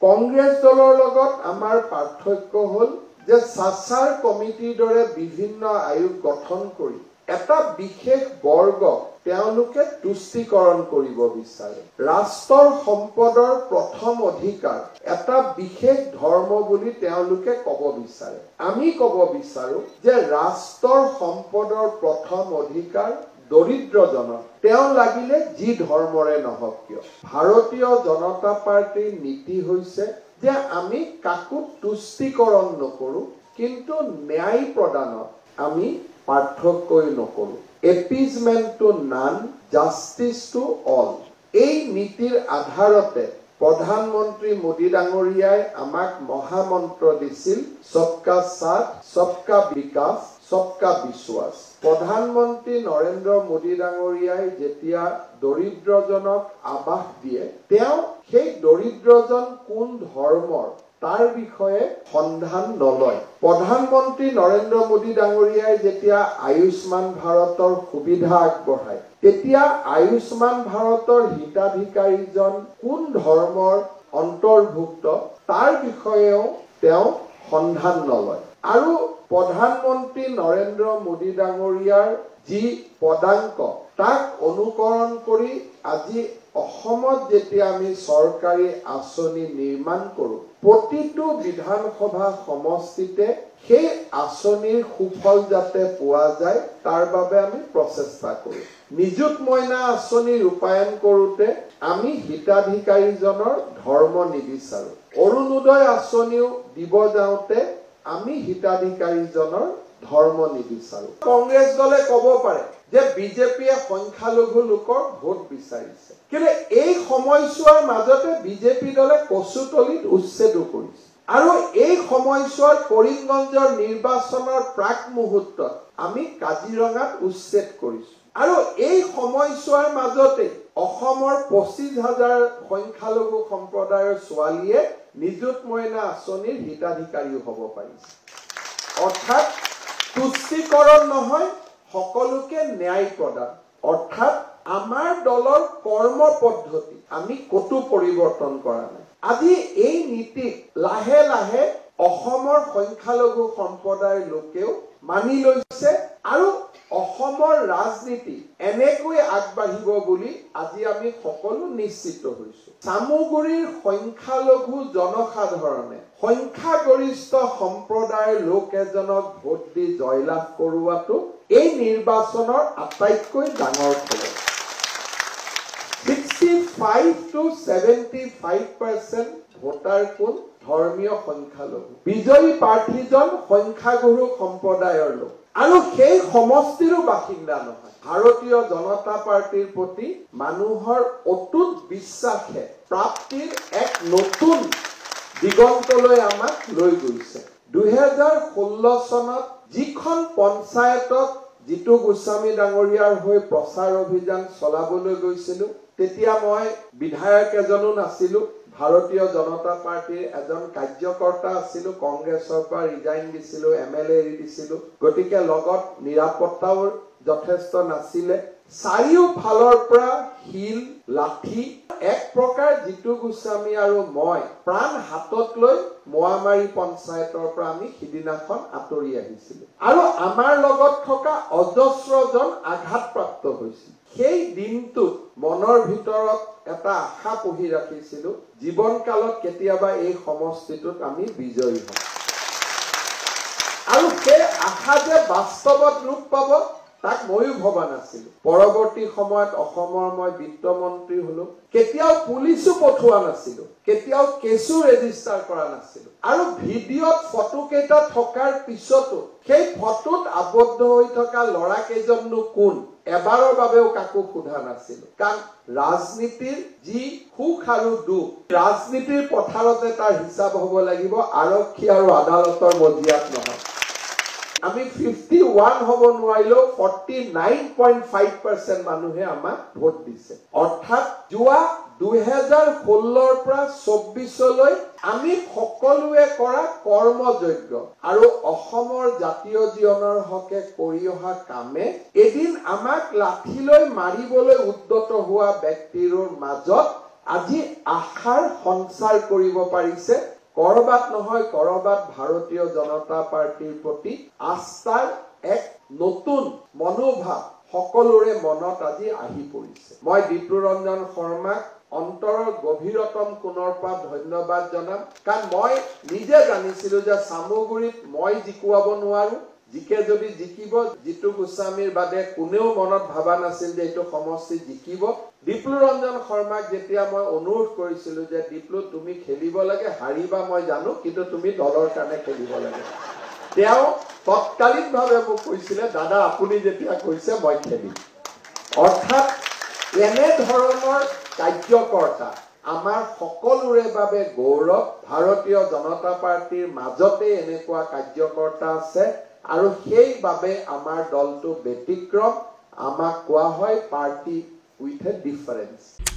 কংগ্ৰেছ দলৰ লগত আমাৰ পাৰ্থক্য হ'ল যে সাচাৰ কমিটিৰ দৰে বিভিন্ন আয়োগ গঠন কৰি এটা বিশেষ বৰ্গ তেওঁলোকে তুষ্টিকৰণ কৰিব বিচাৰে। ৰাষ্ট্ৰৰ সম্পদৰ প্ৰথম অধিকাৰ এটা বিশেষ ধৰ্ম বুলি তেওঁলোকে ক'ব বিচাৰে। আমি ক'ব বিচাৰো যে ৰাষ্ট্ৰৰ সম্পদৰ প্ৰথম অধিকাৰ দৰিদ্ৰজনৰ, তেওঁ লাগিলে যি ধৰ্মৰে নহওক কিয়। ভাৰতীয় জনতা পাৰ্টিৰ নীতি হৈছে যে আমি কাকো তুষ্টিকৰণ নকৰো, কিন্তু ন্যায় প্ৰদানত আমি পাৰ্থক্যই নকৰো। এপিজমেন্ট টু নান, জাষ্টিস টু অল। এই নীতিৰ আধাৰতে প্ৰধানমন্ত্ৰী মোদী ডাঙৰীয়াই আমাক মহামন্ত্ৰ দিছিল, সবকা সাথ, সবকা বিকাশ, সবকা বিশ্বাস। প্ৰধানমন্ত্ৰী নৰেন্দ্ৰ মোদী ডাঙৰীয়াই যেতিয়া দৰিদ্ৰজনক আবাস দিয়ে, তেওঁ সেই দৰিদ্ৰজন কোন ধৰ্মৰ তাৰ বিষয়ে সন্ধান নলয়। প্ৰধানমন্ত্ৰী নৰেন্দ্ৰ মোদী ডাঙৰীয়াই যেতিয়া আয়ুষ্মান ভাৰতৰ সুবিধা আগবঢ়ায়, তেতিয়া আয়ুষ্মান ভাৰতৰ হিতাধিকাৰীজন কোন ধৰ্মৰ অন্তৰ্ভুক্ত তাৰ বিষয়েও তেওঁ সন্ধান নলয়। আৰু প্ৰধানমন্ত্ৰী নৰেন্দ্ৰ মোদী ডাঙৰীয়াৰ যি পদাঙ্ক, তাক অনুকৰণ কৰি আজি অসমত যেতিয়া আমি চৰকাৰী আঁচনি নিৰ্মাণ কৰো, প্ৰতিটো বিধানসভা সমষ্টিতে সেই আঁচনিৰ সুফল যাতে পোৱা যায় তাৰ বাবে আমি প্ৰচেষ্টা কৰো। নিযুত মইনা আঁচনি ৰূপায়ণ কৰোতে আমি হিতাধিকাৰীজনৰ ধৰ্ম নিবিচাৰো। অৰুণোদয় আঁচনিও দিব যাওঁতে আমি হিতাধিকাৰীজনৰ ধৰ্ম নিবিচাৰো। কংগ্ৰেছ দলে ক'ব পাৰে যে বিজেপিয়ে সংখ্যালঘু লোকৰ ভোট বিচাৰিছে, কিন্তু এই সময়ছোৱাৰ মাজতে বিজেপি দলে কচুতলিত উচ্ছেদো কৰিছে। আৰু এই সময়ছোৱাৰ কৰিমগঞ্জৰ নিৰ্বাচনৰ প্ৰাক মুহূৰ্তত আমি কাজিৰঙাত উচ্ছেদ কৰিছো। আৰু এই সময়ছোৱাৰ মাজতে অসমৰ 25,000 সংখ্যালঘু সম্প্ৰদায়ৰ ছোৱালীয়ে নিযুত মইনা আঁচনিৰ হিতাধিকাৰী হ'ব পাৰিছে। অৰ্থাৎ তুষ্টিকৰণ নহয়, সকলোকে ন্যায় প্ৰদান। অৰ্থাৎ আমাৰ দলৰ কৰ্ম পদ্ধতি আমি কতো পৰিৱৰ্তন কৰা নাই। আজি এই নীতিক লাহে লাহে অসমৰ সংখ্যালঘু সম্প্ৰদায়ৰ লোকেও মানি লৈছে আৰু অসমৰ ৰাজনীতি এনেকৈ আগবাঢ়িব বুলি আজি আমি সকলো নিশ্চিত হৈছো। চামুগুৰিৰ সংখ্যালঘু জনসাধাৰণে সংখ্যাগৰিষ্ঠ সম্প্ৰদায়ৰ লোক এজনক ভোট দি জয়লাভ কৰোৱাটো এই নিৰ্বাচনৰ আটাইতকৈ ডাঙৰ খবৰ। 65 to 75% ভোটাৰ কোন ধৰ্মীয় সংখ্যালঘু। বিজয়ী প্ৰাৰ্থীজন সংখ্যাগুৰু সম্প্ৰদায়ৰ লোক আৰু সেই সমষ্টিৰো বাসিন্দা নহয়। ভাৰতীয় জনতা পাৰ্টিৰ প্ৰতি মানুহৰ অটুট বিশ্বাসে প্ৰাপ্তিৰ এক নতুন দিগন্তলৈ আমাক লৈ গৈছে। 2016 চনত যিখন পঞ্চায়তত জিতু গোস্বামী ডাঙৰীয়াৰ হৈ প্ৰচাৰ অভিযান চলাবলৈ গৈছিলো, তেতিয়া মই বিধায়ক এজনো নাছিলো, ভাৰতীয় জনতা পাৰ্টিৰ এজন কাৰ্যকৰ্তা আছিলো, কংগ্ৰেছৰ পৰা ৰিজাইন দিছিলো, MLA এৰি দিছিলো, গতিকে লগত নিৰাপত্তাও যথেষ্ট নাছিলে। চাৰিওফালৰ পৰা শিল লাঠি, এক প্ৰকাৰ জিতু গোস্বামী আৰু মই প্ৰাণ হাতত লৈ মোৱামাৰী পঞ্চায়তৰ পৰা আমি সিদিনাখন আঁতৰি আহিছিলো আৰু আমাৰ লগত থকা অজস্ৰজন আঘাতপ্ৰাপ্ত হৈছিল। সেই দিনটোত মনৰ ভিতৰত এটা আশা পুহি ৰাখিছিলো, জীৱন কালত কেতিয়াবা এই সমষ্টিটোত আমি বিজয়ী হম। আৰু সেই আশা যে বাস্তৱত ৰূপ পাব তাক ময়ো ভবা নাছিলো। পৰৱৰ্তী সময়ত অসমৰ মই বিত্তমন্ত্ৰী হলো, কেতিয়াও পুলিচো পঠোৱা নাছিলো, কেতিয়াও কেছো ৰেজিষ্টাৰ কৰা নাছিলো। আৰু ভিডিঅ'ত ফটো কেইটা থকাৰ পিছতো সেই ফটোত আবদ্ধ হৈ থকা ল'ৰা কেইজননো কোন এবাৰৰ বাবেও কাকো সোধা নাছিলো। কাৰণ ৰাজনীতিৰ যি সুখ আৰু দুখ, ৰাজনীতিৰ পথাৰতে তাৰ হিচাপ হ'ব লাগিব, আৰক্ষী আৰু আদালতৰ মজিয়াত নহয়। আমি 51 হ'ব নোৱাৰিলেও 49.5% মানুহে আমাক ভোট দিছে। অৰ্থাৎ যোৱা 2016 পৰা 24লৈ আমি সকলোৱে কৰা কৰ্মযজ্ঞ আৰু অসমৰ জাতীয় জীৱনৰ হকে কৰি অহা কামে এদিন আমাক লাঠিলৈ মাৰিবলৈ উদ্যত হোৱা ব্যক্তিৰ মাজত আজি আশাৰ সঞ্চাৰ কৰিব পাৰিছে কৰবাত নহয় কৰবাত ভাৰতীয় জনতা পাৰ্টিৰ প্ৰতি আস্থাৰ এক নতুন মনোভাৱ সকলোৰে মনত আজি আহি পৰিছে মই দীপ্লুৰঞ্জন শৰ্মাক অন্তৰৰ গভীৰতম কোণৰ পৰা ধন্যবাদ জনাম কাৰণ মই নিজে জানিছিলো যে সামগুৰিত মই জিকুৱাব নোৱাৰো জিকে যদি জিকিব জিতু গোস্বামীৰ বাদে কোনেও মনত ভাবা নাছিল যে এইটো সমষ্টি জিকিব দীপ্লুৰঞ্জন শৰ্মাক যেতিয়া মই অনুৰোধ কৰিছিলো যে দীপ্লু তুমি খেলিব লাগে হাৰিবা মই জানো কিন্তু তুমি দলৰ কাৰণে খেলিব লাগে তেওঁ তৎকালীনভাৱে মোক কৈছিলে দাদা আপুনি যেতিয়া কৈছে মই খেলিম অৰ্থাৎ এনে ধৰণৰ কাৰ্যকৰ্তা আমাৰ সকলোৰে বাবে গৌৰৱ ভাৰতীয় জনতা পাৰ্টিৰ মাজতে এনেকুৱা কাৰ্যকৰ্তা আছে আৰু সেইবাবে আমাৰ দলটো ব্যতিক্ৰম আমাক কোৱা হয় পাৰ্টি উইথ এ ডিফাৰেন্স